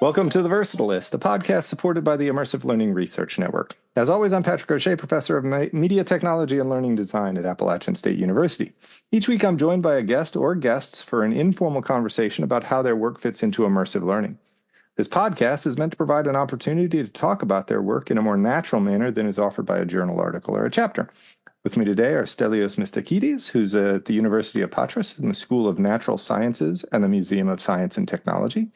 Welcome to the Versatilist, a podcast supported by the Immersive Learning Research Network. As always, I'm Patrick O'Shea, Professor of Media Technology and Learning Design at Appalachian State University. Each week, I'm joined by a guest or guests for an informal conversation about how their work fits into immersive learning. This podcast is meant to provide an opportunity to talk about their work in a more natural manner than is offered by a journal article or a chapter. With me today are Stelios Mistakidis, who's at the University of Patras in the School of Natural Sciences and the Museum of Science and Technology.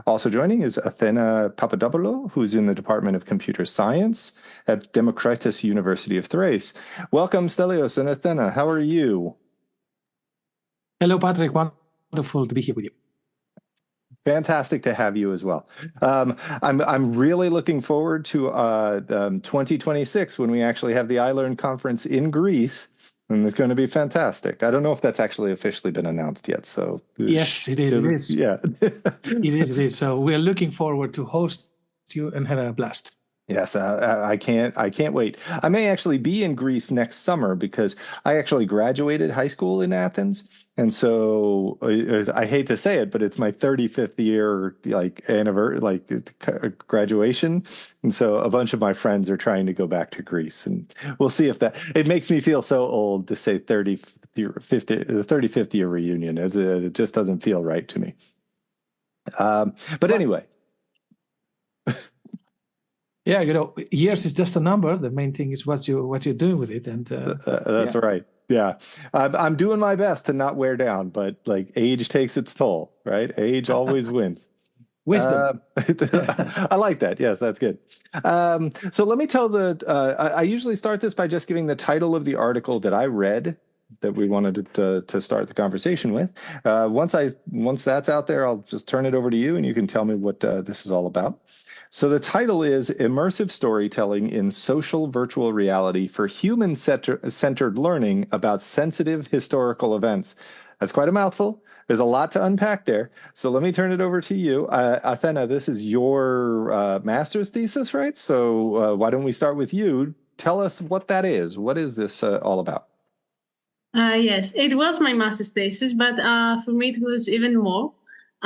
Also joining is Athena Papadopoulou, who's in the Department of Computer Science at Demokritos University of Thrace. Welcome, Stelios and Athena. How are you? Hello, Patrick. Wonderful to be here with you. Fantastic to have you as well. I'm really looking forward to 2026 when we actually have the iLearn conference in Greece, and it's going to be fantastic. I don't know if that's actually officially been announced yet. So yes, it is. It is. Yeah, it is. So we are looking forward to host you and have a blast. Yes, I can't wait. I may actually be in Greece next summer because I actually graduated high school in Athens, and so I hate to say it, but it's my 35th year graduation, and so a bunch of my friends are trying to go back to Greece, and we'll see if that. It makes me feel so old to say 35th year reunion. It just doesn't feel right to me. But anyway. Yeah, years is just a number. The main thing is what you're doing with it, and that's right. Yeah, I'm doing my best to not wear down, but age takes its toll, right? Age always wins. Wisdom. I like that. Yes, that's good. So let me tell I usually start this by just giving the title of the article that I read that we wanted to start the conversation with. Once that's out there, I'll just turn it over to you, and you can tell me what this is all about. So the title is Immersive Storytelling in Social Virtual Reality for Human-Centered Learning About Sensitive Historical Events. That's quite a mouthful. There's a lot to unpack there. So let me turn it over to you. Athena, this is your master's thesis, right? So why don't we start with you? Tell us what that is. What is this all about? Yes, it was my master's thesis, but for me it was even more.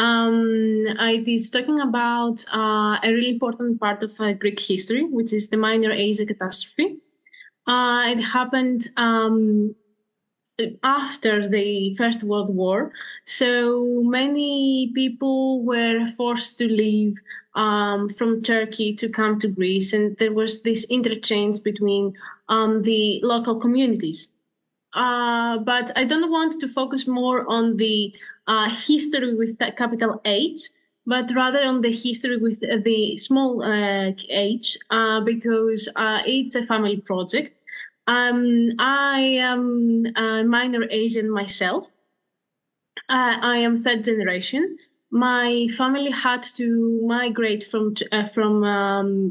It is talking about a really important part of Greek history, which is the Minor Asia catastrophe. It happened after the First World War, so many people were forced to leave from Turkey to come to Greece, and there was this interchange between the local communities. But I don't want to focus more on the history with the capital H, but rather on the history with the small h, because it's a family project. I am a minor Asian myself. I am third generation. My family had to migrate from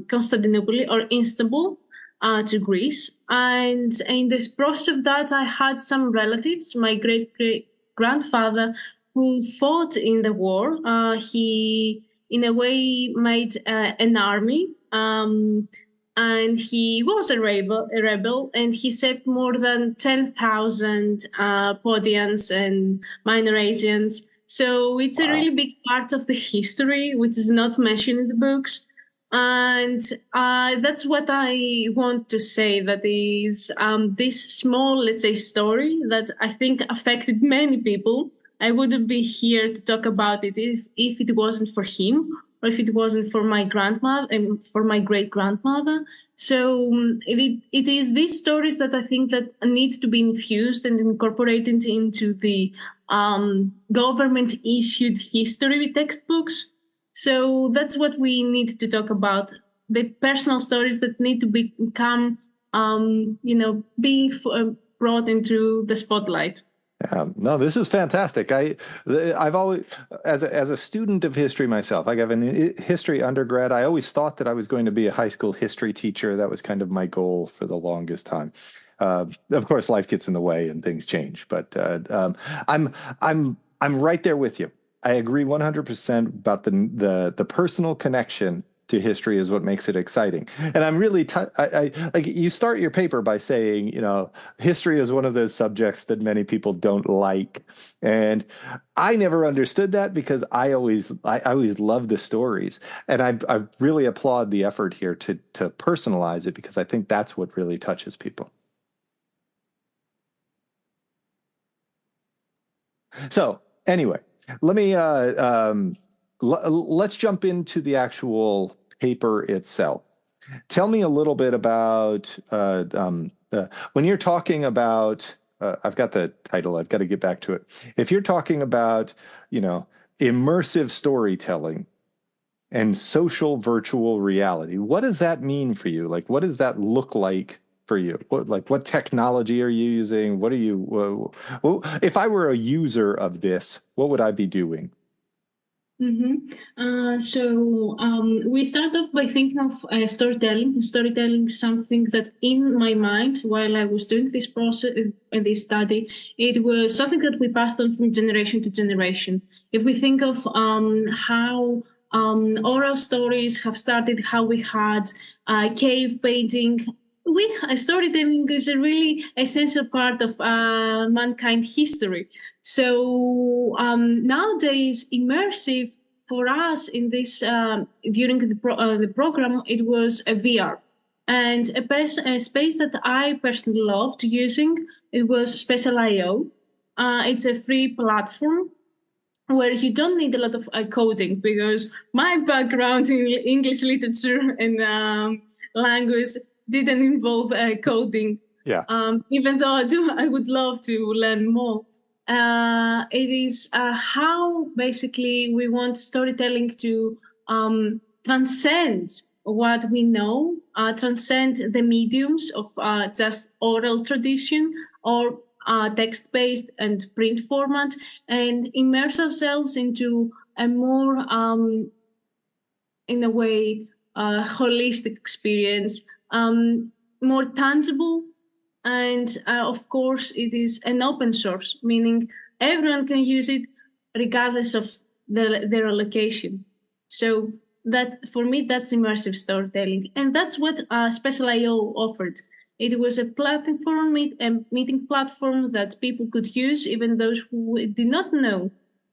Constantinople or Istanbul to Greece. And in this process of that, I had some relatives, my great-great-grandfather, who fought in the war. He, in a way, made an army, and he was a rebel, and he saved more than 10,000 Podians and Minor Asians. So it's a really big part of the history, which is not mentioned in the books. And that's what I want to say, that is this small, let's say, story that I think affected many people. I wouldn't be here to talk about it if it wasn't for him, or if it wasn't for my grandmother and for my great-grandmother. So it is these stories that I think that need to be infused and incorporated into the government-issued history textbooks. So that's what we need to talk about, the personal stories that need to become, being brought into the spotlight. No, this is fantastic. I've always, as a student of history myself, I have an history undergrad. I always thought that I was going to be a high school history teacher. That was kind of my goal for the longest time. Of course, life gets in the way and things change, but I'm right there with you. I agree 100% about the personal connection to history is what makes it exciting. And I'm really, like you start your paper by saying, history is one of those subjects that many people don't like. And I never understood that because I always love the stories. And I really applaud the effort here to personalize it, because I think that's what really touches people. So anyway, let me, let's jump into the actual paper itself. Tell me a little bit about when you're talking about. I've got the title. I've got to get back to it. If you're talking about, immersive storytelling and social virtual reality, what does that mean for you? Like, what does that look like for you? What technology are you using? What are you? If I were a user of this, what would I be doing? So we start off by thinking of storytelling. Storytelling is something that in my mind, while I was doing this process and this study, it was something that we passed on from generation to generation. If we think of how oral stories have started, how we had cave painting, storytelling is a really essential part of mankind history. So nowadays, immersive for us in this during the program, it was a VR, and a space that I personally loved using. It was Special.io. It's a free platform where you don't need a lot of coding, because my background in English literature and language didn't involve coding. Yeah. Even though I would love to learn more. It is how basically we want storytelling to transcend what we know, transcend the mediums of just oral tradition or text-based and print format, and immerse ourselves into a more, in a way, holistic experience, more tangible. And of course, it is an open source, meaning everyone can use it regardless of their location. So that, for me, that's immersive storytelling. And that's what Special.io offered. It was a platform, a meeting platform that people could use, even those who did not know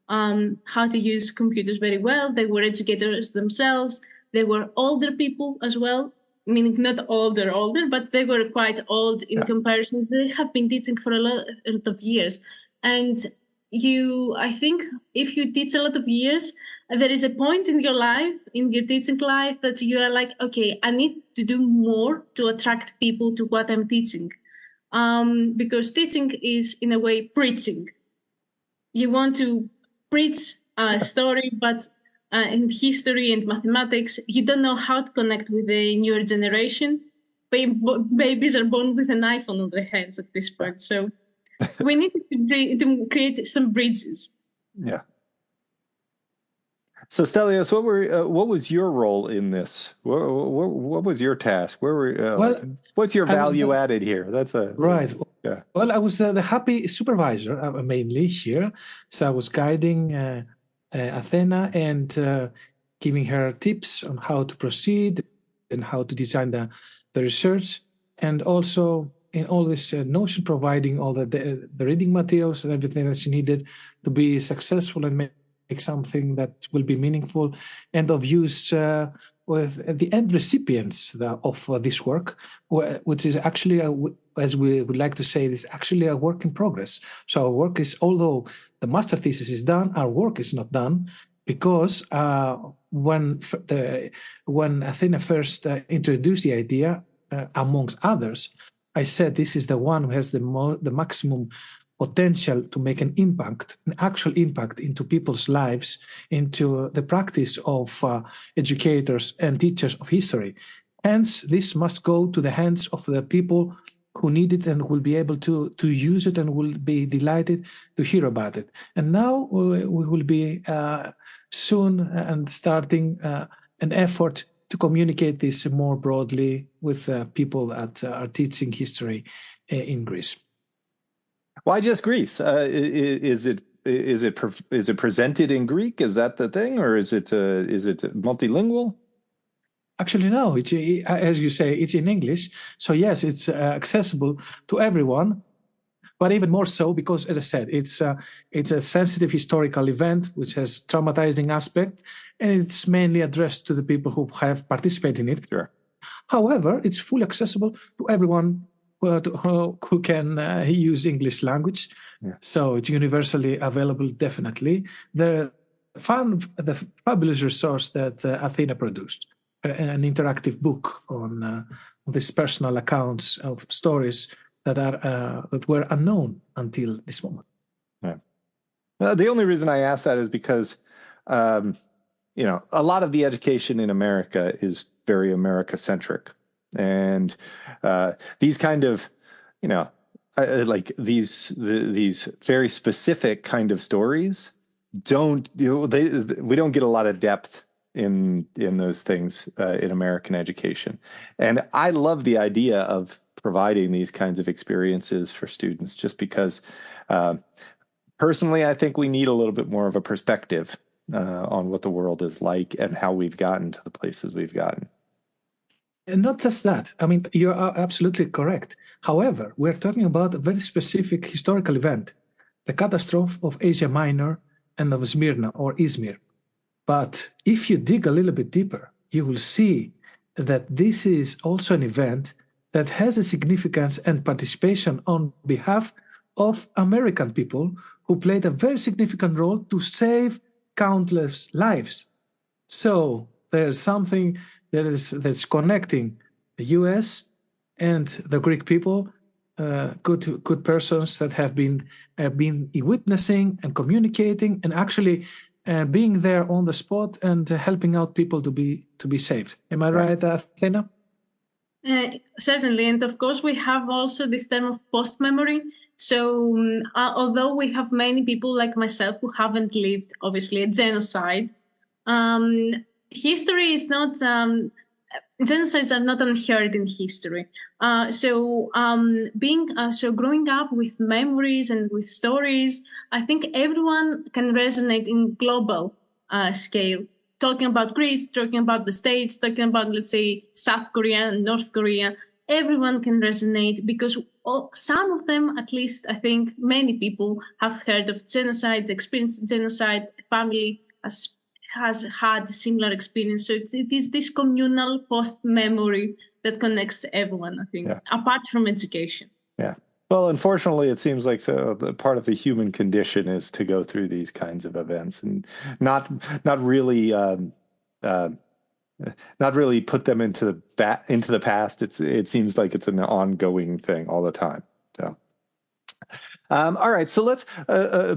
how to use computers very well. They were educators themselves. They were older people as well, meaning not older, but they were quite old in comparison. They have been teaching for a lot of years. And I think if you teach a lot of years, there is a point in your life, in your teaching life, that you are like, okay, I need to do more to attract people to what I'm teaching. Because teaching is, in a way, preaching. You want to preach a story, but in history and mathematics, you don't know how to connect with the newer generation. Babies are born with an iPhone on their hands at this point. So we need to create some bridges. Yeah. So Stelios, what was your role in this? What was your task? What's your value added here? Right. Yeah. Well, I was the happy supervisor mainly here, so I was guiding Athena and giving her tips on how to proceed and how to design the research, and also in all this Notion, providing all the reading materials and everything that she needed to be successful and make something that will be meaningful and of use with the end recipients of this work, which is actually, as we would like to say, is actually a work in progress. So our work is, although the master thesis is done, our work is not done, because when Athena first introduced the idea, amongst others, I said this is the one who has the maximum potential to make an impact, an actual impact into people's lives, into the practice of educators and teachers of history. Hence, this must go to the hands of the people who need it and will be able to use it and will be delighted to hear about it. And now we will be soon and starting an effort to communicate this more broadly with people that are teaching history in Greece. Why just Greece? Is it presented in Greek? Is that the thing, or is it multilingual? Actually, no. It's as you say, it's in English. So yes, it's accessible to everyone. But even more so because, as I said, it's a sensitive historical event which has traumatizing aspect, and it's mainly addressed to the people who have participated in it. Sure. However, it's fully accessible to everyone who can use English language. Yeah. So it's universally available, definitely. The fabulous resource that Athena produced, an interactive book on these personal accounts of stories that were unknown until this moment. Yeah. The only reason I ask that is because, a lot of the education in America is very America-centric, and these kind of, like these very specific kind of stories we don't get a lot of depth in those things in American education, and I love the idea of providing these kinds of experiences for students, just because personally, I think we need a little bit more of a perspective on what the world is like and how we've gotten to the places we've gotten. And not just that. I mean, you are absolutely correct. However, we're talking about a very specific historical event, the catastrophe of Asia Minor and of Smyrna or Izmir. But if you dig a little bit deeper, you will see that this is also an event that has a significance and participation on behalf of American people who played a very significant role to save countless lives. So there's something that's connecting the U.S. and the Greek people, good persons that have been witnessing and communicating and actually being there on the spot and helping out people to be saved. Am I right, Athena? Certainly, and of course we have also this term of post-memory. So although we have many people like myself who haven't lived, obviously, a genocide, history is not, genocides are not unheard in history. So growing up with memories and with stories, I think everyone can resonate in global scale. Talking about Greece, talking about the States, talking about, let's say, South Korea and North Korea, everyone can resonate because some of them, at least, I think many people have heard of genocide, experienced genocide, family has had a similar experience. So it is this communal post-memory that connects everyone, I think, apart from education. Yeah. Well, unfortunately, it seems like the part of the human condition is to go through these kinds of events and not really put them into the past. It seems like it's an ongoing thing all the time. So. All right, so let's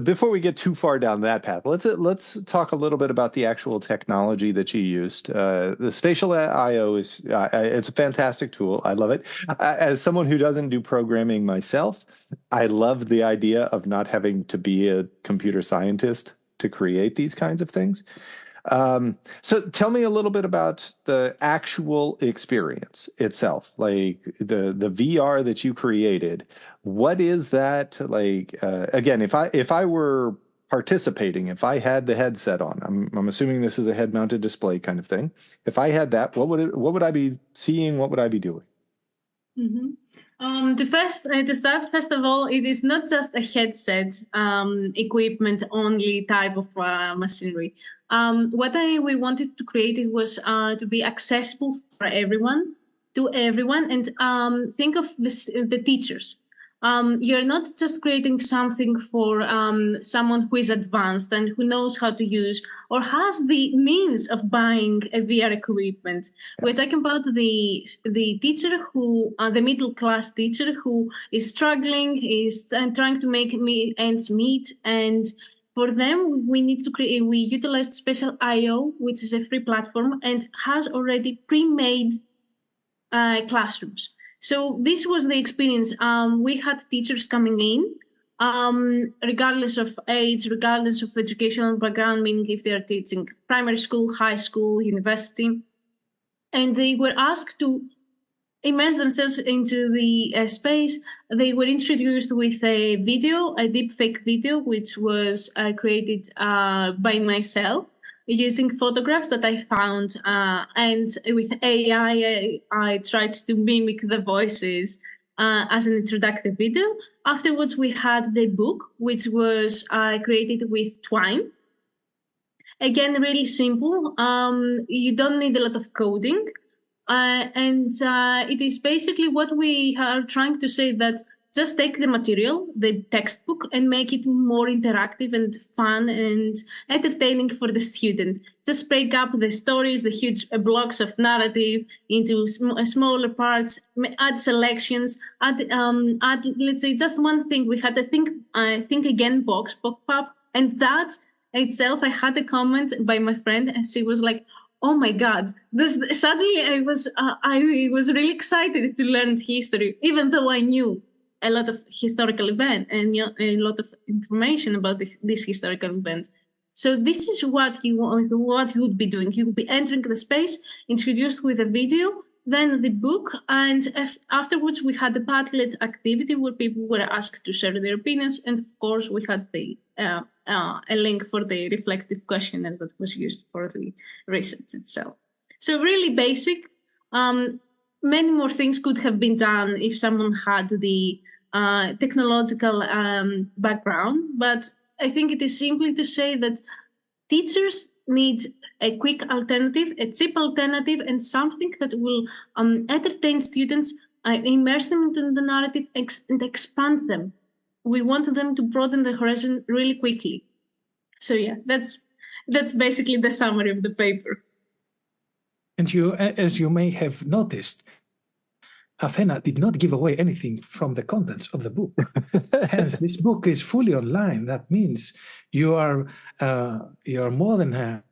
before we get too far down that path, let's talk a little bit about the actual technology that you used. The spatial I/O is it's a fantastic tool. I love it. As someone who doesn't do programming myself, I love the idea of not having to be a computer scientist to create these kinds of things. So tell me a little bit about the actual experience itself, like the VR that you created. What is that like? Again, if I were participating, if I had the headset on, I'm assuming this is a head-mounted display kind of thing. If I had that, what would I be seeing? What would I be doing? Mm-hmm. To start, first of all, it is not just a headset equipment only type of machinery. What we wanted to create it was to be accessible for everyone, and think of the teachers. You're not just creating something for someone who is advanced and who knows how to use or has the means of buying a VR equipment. We're talking about the teacher who, the middle class teacher who is struggling, is trying to make ends meet, and for them, we utilized Spatial I/O, which is a free platform and has already pre-made classrooms. So this was the experience. We had teachers coming in, regardless of age, regardless of educational background, meaning if they are teaching primary school, high school, university, and they were asked to immerse themselves into the space. They were introduced with a deepfake video, which was created by myself. using photographs that I found, and with AI, I tried to mimic the voices as an introductory video. Afterwards, we had the book, which was created with twine. Again, really simple. You don't need a lot of coding. And it is basically what we are trying to say, that just take the material, the textbook, and make it more interactive and fun and entertaining for the student. Just break up the stories, the huge blocks of narrative into smaller parts, add selections, add let's say just one thing. We had a think again box pop up, and that itself, I had a comment by my friend, and she was like, "Oh my God!" Suddenly, I was really excited to learn history, even though I knew a lot of historical event and a lot of information about this historical event. So this is what you would be doing. You would be entering the space, introduced with a video, then the book, and afterwards we had the Padlet activity where people were asked to share their opinions, and of course we had a link for the reflective questionnaire that was used for the research itself. So really basic. Many more things could have been done if someone had the technological background, but I think it is simply to say that teachers need a quick alternative, a cheap alternative, and something that will entertain students, immerse them into the narrative, and expand them. We want them to broaden the horizon really quickly. So yeah, that's basically the summary of the paper. And you, as you may have noticed, Athena did not give away anything from the contents of the book. Hence, this book is fully online. That means you are more than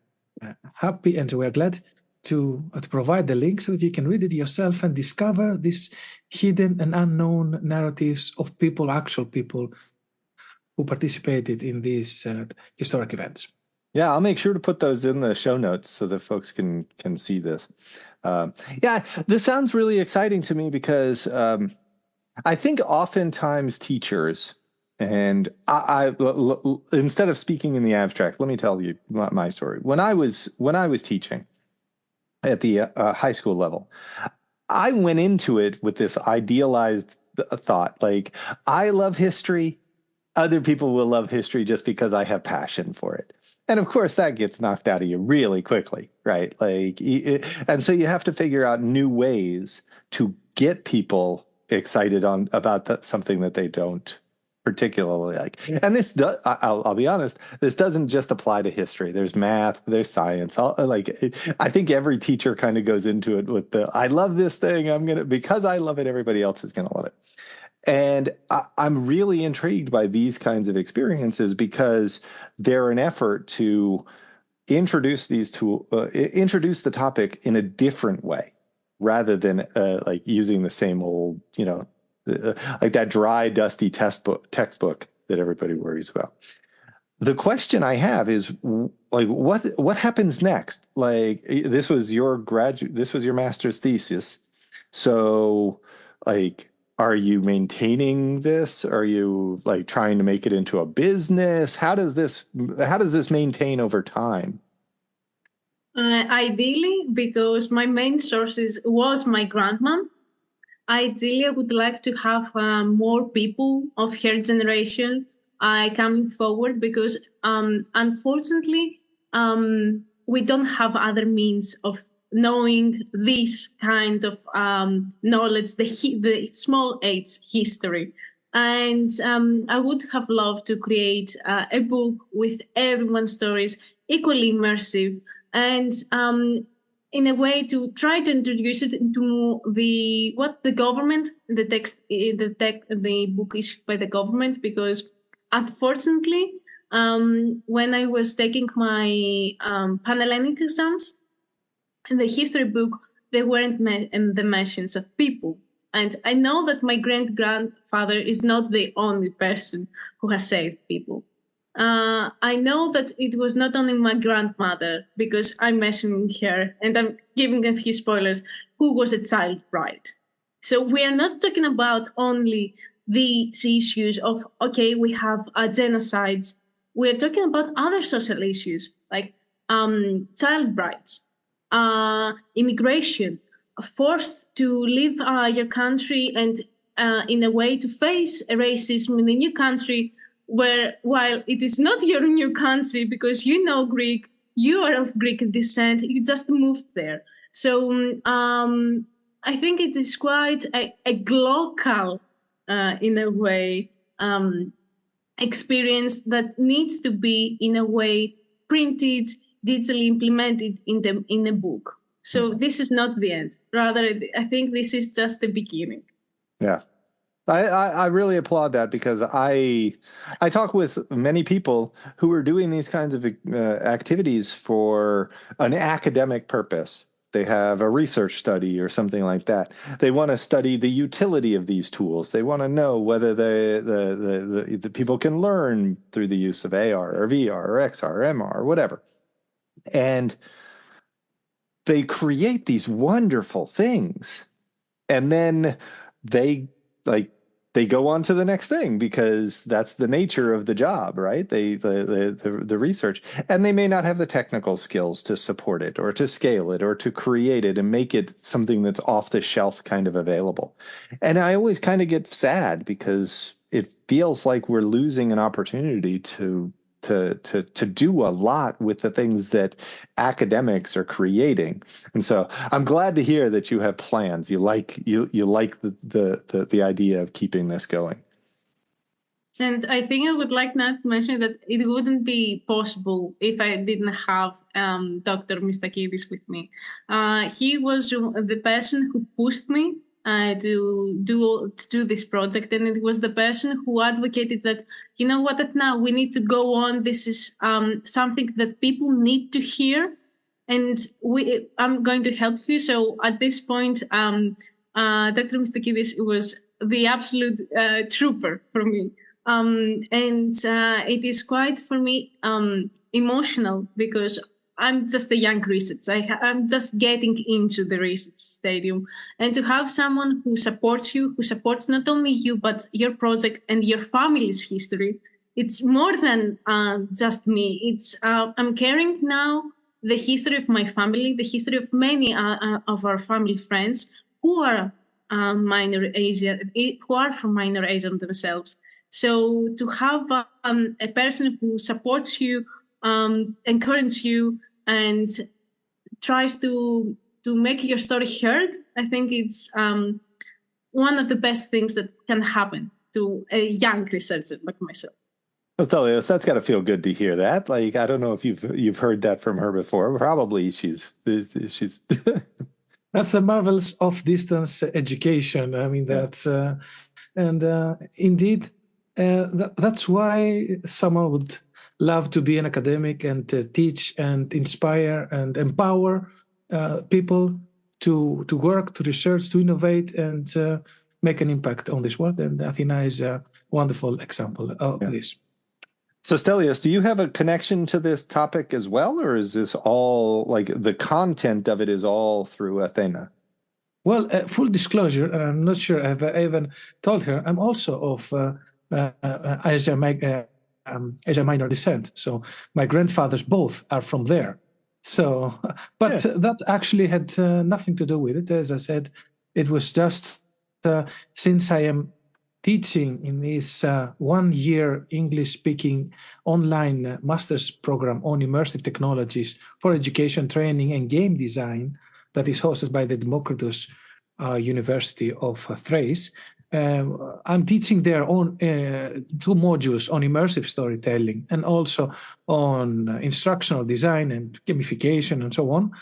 happy, and we're glad to provide the link so that you can read it yourself and discover these hidden and unknown narratives of people, actual people who participated in these historic events. Yeah, I'll make sure to put those in the show notes so that folks can see this. Yeah, this sounds really exciting to me because I think oftentimes teachers, and I instead of speaking in the abstract, let me tell you my story. When I was teaching at the high school level, I went into it with this idealized thought, like, I love history. Other people will love history just because I have passion for it. And of course, that gets knocked out of you really quickly, right? Like, and so you have to figure out new ways to get people excited about something that they don't particularly like. And this does, I'll be honest, this doesn't just apply to history. There's math, there's science. I think every teacher kind of goes into it with I love this thing. Because I love it, everybody else is going to love it. And I'm really intrigued by these kinds of experiences because they're an effort to introduce the topic in a different way, rather than like using the same old, like that dry, dusty textbook that everybody worries about. The question I have is, like, what happens next? Like, this was your master's thesis, so like, are you maintaining this? Are you like trying to make it into a business? How does this maintain over time? Ideally, because my main sources was my grandmom, ideally I would like to have more people of her generation coming forward, because unfortunately we don't have other means of knowing this kind of knowledge, the small h history. And I would have loved to create a book with everyone's stories, equally immersive, and in a way to try to introduce it into what the government, the book issued by the government, because unfortunately, when I was taking my Panhellenic exams, in the history book, there weren't the mentions of people. And I know that my great-grandfather is not the only person who has saved people. I know that it was not only my grandmother, because I'm mentioning her, and I'm giving a few spoilers, who was a child bride. So we are not talking about only these issues of, okay, we have genocides. We're talking about other social issues, like child rights, immigration, forced to leave your country and in a way to face racism in a new country where, while it is not your new country because you know Greek, you are of Greek descent, you just moved there. So I think it is quite a global, in a way, experience that needs to be, in a way, printed, digitally implemented in a book. So this is not the end. Rather, I think this is just the beginning. Yeah. I really applaud that, because I talk with many people who are doing these kinds of activities for an academic purpose. They have a research study or something like that. They want to study the utility of these tools. They want to know whether the people can learn through the use of AR or VR or XR or MR or whatever. And they create these wonderful things, and then they go on to the next thing, because that's the nature of the job, right? The research, and they may not have the technical skills to support it or to scale it or to create it and make it something that's off the shelf kind of available. And I always kind of get sad, because it feels like we're losing an opportunity to do a lot with the things that academics are creating. And so I'm glad to hear that you have plans. You like the idea of keeping this going. And I think I would like now to mention that it wouldn't be possible if I didn't have Dr. Mistakidis with me. He was the person who pushed me to do this project, and it was the person who advocated that, you know what, that now we need to go on. This is something that people need to hear, and I'm going to help you. So at this point, Dr. Mistakidis was the absolute trooper for me. And it is quite, for me, emotional, because I'm just a young researcher. I'm just getting into the research stadium. And to have someone who supports you, who supports not only you, but your project and your family's history, it's more than just me. It's I'm carrying now the history of my family, the history of many of our family friends who are minor Asian, who are from minor Asian themselves. So to have a person who supports you, encourages you, and tries to make your story heard, I think it's one of the best things that can happen to a young researcher like myself. Versatilist, that's got to feel good to hear that. Like, I don't know if you've heard that from her before. Probably she's. That's the marvels of distance education. I mean, that's indeed. That's why someone would love to be an academic and teach and inspire and empower people to work, to research, to innovate, and make an impact on this world. And Athena is a wonderful example of this. So, Stelios, do you have a connection to this topic as well, or is this all, like, the content of it is all through Athena? Well, full disclosure, and I'm not sure I've even told her, I'm also of Asian minor descent. So my grandfathers both are from there. So, but that actually had nothing to do with it. As I said, it was just since I am teaching in this 1-year English-speaking online master's program on immersive technologies for education training and game design that is hosted by the Democritus University of Thrace. I'm teaching there on 2 modules on immersive storytelling and also on instructional design and gamification and so on.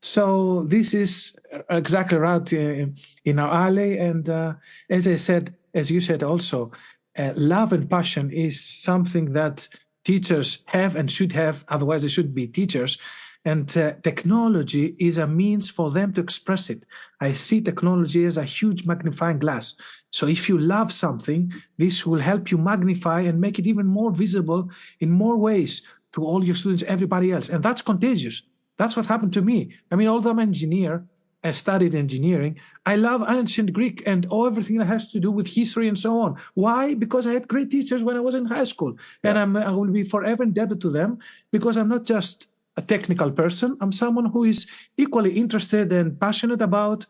So this is exactly right in our alley. And as I said, as you said also, love and passion is something that teachers have and should have, otherwise they shouldn't be teachers. And technology is a means for them to express it. I see technology as a huge magnifying glass. So if you love something, this will help you magnify and make it even more visible in more ways to all your students, everybody else. And that's contagious. That's what happened to me. I mean, although I'm an engineer, I studied engineering, I love ancient Greek and everything that has to do with history and so on. Why? Because I had great teachers when I was in high school. And I will be forever indebted to them, because I'm not just a technical person. I'm someone who is equally interested and passionate about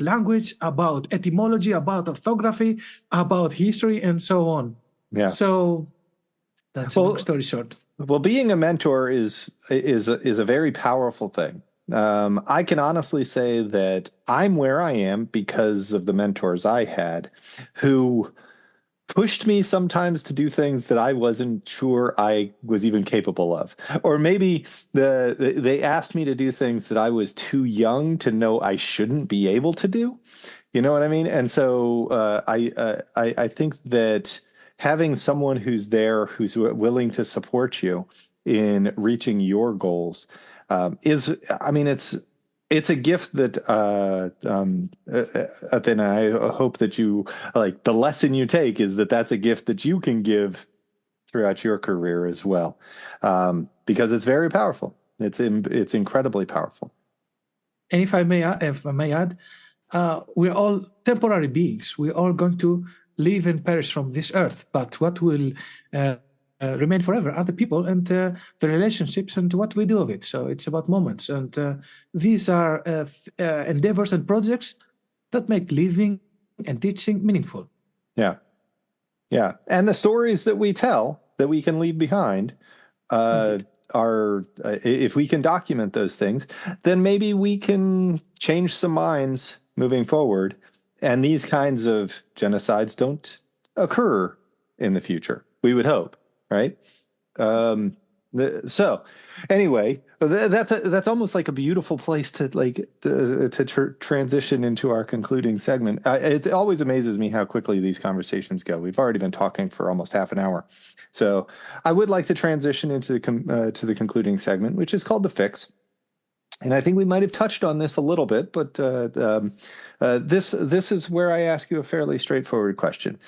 language, about etymology, about orthography, about history, and so on. Yeah. So that's a long story short. Well, being a mentor is a very powerful thing. I can honestly say that I'm where I am because of the mentors I had, who pushed me sometimes to do things that I wasn't sure I was even capable of. Or maybe they asked me to do things that I was too young to know I shouldn't be able to do. You know what I mean? And so I think that having someone who's there, who's willing to support you in reaching your goals is, I mean, it's a gift that Athena, I hope that you, like, the lesson you take is that that's a gift that you can give throughout your career as well, because it's very powerful. It's incredibly powerful. And if I may add, we're all temporary beings. We're all going to live and perish from this earth. But what will remain forever are the people and the relationships and what we do of it. So it's about moments. And these are endeavors and projects that make living and teaching meaningful. Yeah. Yeah. And the stories that we tell that we can leave behind are, if we can document those things, then maybe we can change some minds moving forward. And these kinds of genocides don't occur in the future, we would hope. Right. So anyway, that's almost like a beautiful place to transition into our concluding segment. It always amazes me how quickly these conversations go. We've already been talking for almost half an hour. So I would like to transition into to the concluding segment, which is called The Fix. And I think we might have touched on this a little bit, but this is where I ask you a fairly straightforward question.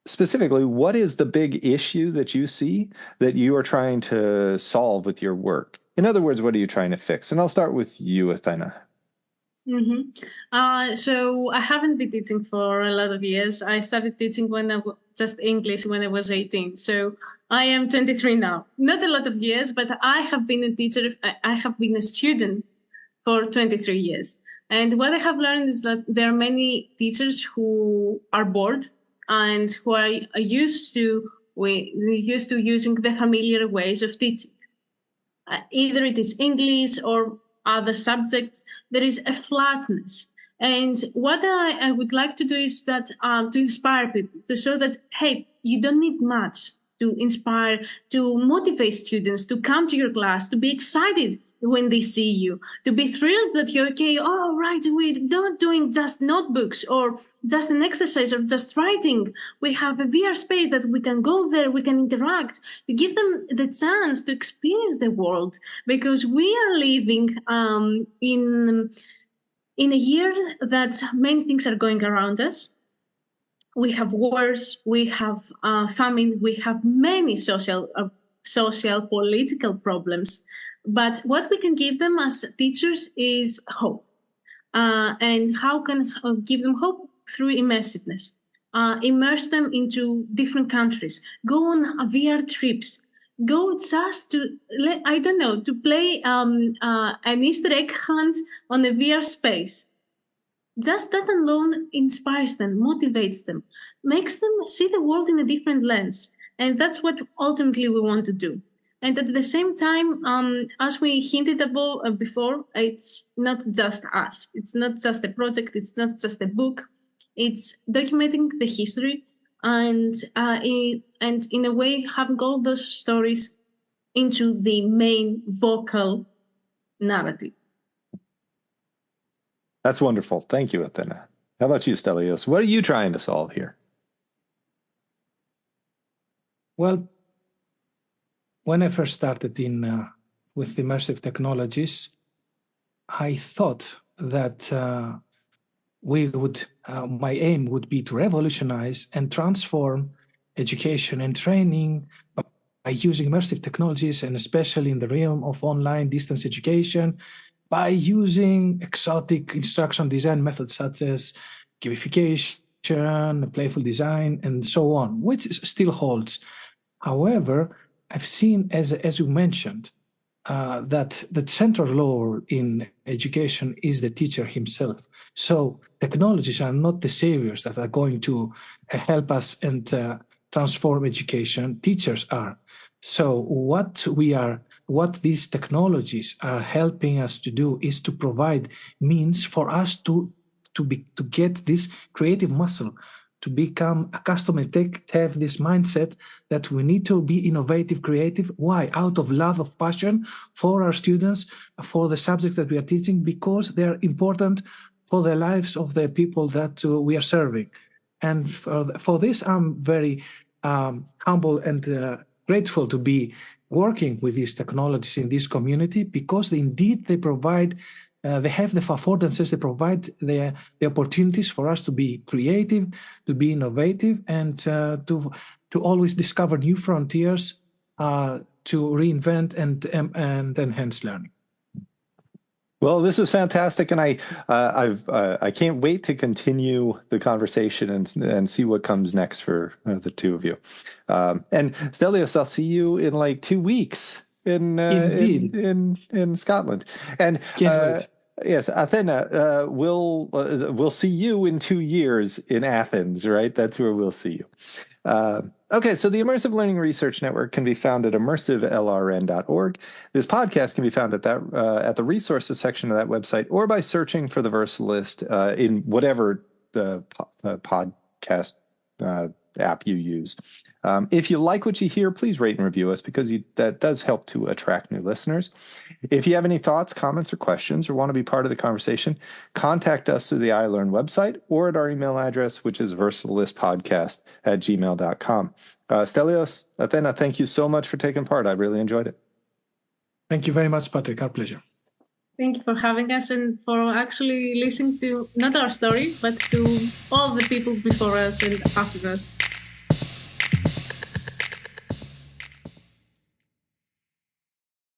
Specifically, what is the big issue that you see that you are trying to solve with your work? In other words, what are you trying to fix? And I'll start with you, Athena. So I haven't been teaching for a lot of years. I started teaching just English when I was 18. So I am 23 now. Not a lot of years, but I have been a teacher. I have been a student for 23 years. And what I have learned is that there are many teachers who are bored and who are used to using the familiar ways of teaching. Either it is English or other subjects, there is a flatness. And what I would like to do is that to inspire people, to show that, hey, you don't need much to inspire, to motivate students to come to your class, to be excited when they see you, to be thrilled that you're okay. Oh, right, we're not doing just notebooks or just an exercise or just writing. We have a VR space that we can go there, we can interact, to give them the chance to experience the world, because we are living in a year that many things are going around us. We have wars, we have famine, we have many social, political problems. But what we can give them as teachers is hope. And how can give them hope? Through immersiveness. Immerse them into different countries. Go on VR trips. Go just to, I don't know, to play an Easter egg hunt on a VR space. Just that alone inspires them, motivates them, makes them see the world in a different lens. And that's what ultimately we want to do. And at the same time, as we hinted about before, it's not just us. It's not just a project. It's not just a book. It's documenting the history and in a way having all those stories into the main vocal narrative. That's wonderful. Thank you, Athena. How about you, Stelios? What are you trying to solve here? Well, when I first started with immersive technologies, I thought that my aim would be to revolutionize and transform education and training by using immersive technologies, and especially in the realm of online distance education, by using exotic instruction design methods such as gamification, playful design, and so on, which still holds. However, I've seen, as you mentioned, that the central role in education is the teacher himself. So technologies are not the saviors that are going to help us and transform education. Teachers are. So what these technologies are helping us to do is to provide means for us to get this creative muscle, to become accustomed and to have this mindset that we need to be innovative, creative. Why? Out of love, of passion for our students, for the subjects that we are teaching, because they're important for the lives of the people that we are serving. And for this, I'm very humble and grateful to be working with these technologies in this community, because indeed they provide they have the affordances, they provide the opportunities for us to be creative, to be innovative, and to always discover new frontiers, to reinvent and enhance learning. Well, this is fantastic, and I can't wait to continue the conversation and see what comes next for the two of you. And Stelios, I'll see you in like 2 weeks in Scotland. And yes, Athena, we'll see you in 2 years in Athens, right? That's where we'll see you. Okay, so the Immersive Learning Research Network can be found at immersivelrn.org. This podcast can be found at the resources section of that website, or by searching for the Versatilist in whatever the podcast app you use. If you like what you hear, please rate and review us, because that does help to attract new listeners. If you have any thoughts, comments, or questions, or want to be part of the conversation, contact us through the iLearn website or at our email address, which is versatilistpodcast@gmail.com. Stelios, Athena, thank you so much for taking part. I really enjoyed it. Thank you very much, Patrick. Our pleasure. Thank you for having us and for actually listening to not our story, but to all the people before us and after us.